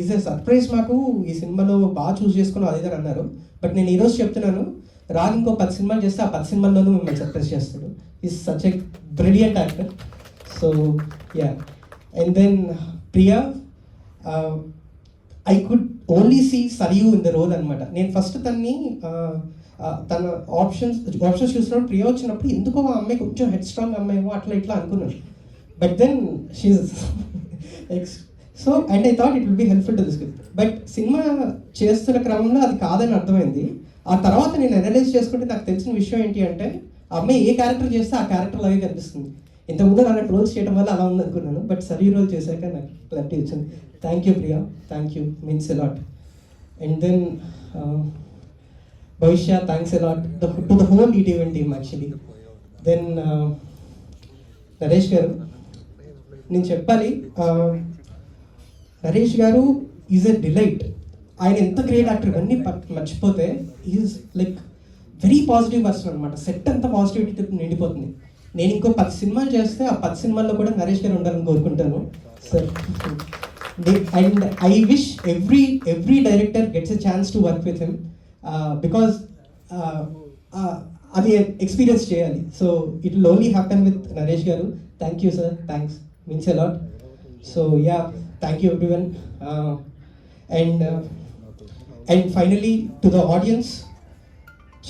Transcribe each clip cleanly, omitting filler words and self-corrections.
Is a surprise. మాకు ఈ సినిమాలో బాగా చూస్ చేసుకున్నాం అది అన్నారు. బట్ నేను ఈరోజు చెప్తున్నాను, రాగ్ ఇంకో 10 సినిమాలు చేస్తే ఆ 10 సినిమాల్లోనూ మిమ్మల్ని సర్ప్రైజ్ చేస్తాడు. Is such a brilliant actor. So yeah. And then Priya, I could only see Sarayu in the role అనమాట. నేను ఫస్ట్ తన ఆప్షన్స్ చూసినప్పుడు ప్రియా వచ్చినప్పుడు ఎందుకో ఆ అమ్మాయి కొంచెం హెడ్ స్ట్రాంగ్ అమ్మాయేమో అట్లా ఇట్లా అనుకున్నాను. But then she so and I thought it will be helpful to the script. But సినిమా చేస్తున్న క్రమంలో అది కాదని అర్థమైంది. ఆ తర్వాత నేను అనలైజ్ చేసుకుంటే నాకు తెలిసిన విషయం ఏంటి అంటే, ఆ అమ్మాయి ఏ క్యారెక్టర్ చేస్తే ఆ క్యారెక్టర్ లాగే కనిపిస్తుంది. ఇంతకుముందు అలాంటి రోల్స్ చేయడం వల్ల అలా ఉందనుకున్నాను. బట్ సరియు రోల్ చేశాక నాకు క్లారిటీ వచ్చింది. Thank you Priya, thank you, means a lot. And then Bhavishya, thanks a lot to the whole ETV Win team actually. Then Naresh garu, నేను చెప్పాలి, నరేష్ గారు ఈజ్ ఎ డిలైట్. ఆయన ఎంత గ్రేట్ యాక్టర్ అన్నీ మర్చిపోతే is like very positive person అనమాట. సెట్ అంతా పాజిటివిటీ నిండిపోతుంది. నేను ఇంకో 10 సినిమాలు చేస్తే ఆ 10 సినిమాల్లో కూడా నరేష్ గారు ఉండాలని కోరుకుంటాను sir. And I wish every director gets a chance to work with him, because అది ఎక్స్పీరియన్స్ చేయాలి. So it will only happen with Naresh garu. Thank you sir, thanks, means a lot. So yeah, thank you everyone. And finally to the audience,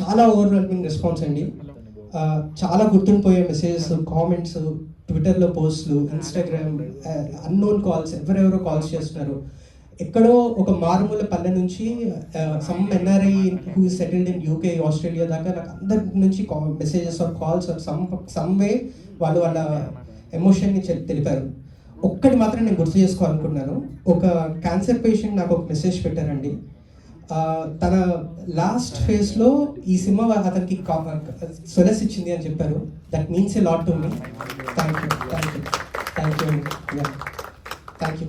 చాలా overwhelming response అండి. చాలా గుర్తుండిపోయే messages, comments, ట్విట్టర్లో పోస్టులు, Instagram, unknown calls, ఎవరెవరో calls చేస్తున్నారు. ఎక్కడో ఒక మారుమూల పల్లె నుంచి some NRI who settled in UK, Australia దాకా నాకు అందరి నుంచి messages or calls or some way వాళ్ళు వాళ్ళ ఎమోషన్ని తెలిపారు. ఒక్కటి మాత్రం నేను గుర్తు చేసుకోవాలనుకున్నాను. ఒక క్యాన్సర్ పేషెంట్ నాకు ఒక మెసేజ్ పెట్టారండి. తన లాస్ట్ ఫేజ్లో ఈ సినిమా అతనికి సొలెస్ ఇచ్చింది అని చెప్పారు. That means a lot to me. Thank you, thank you, thank you, thank you.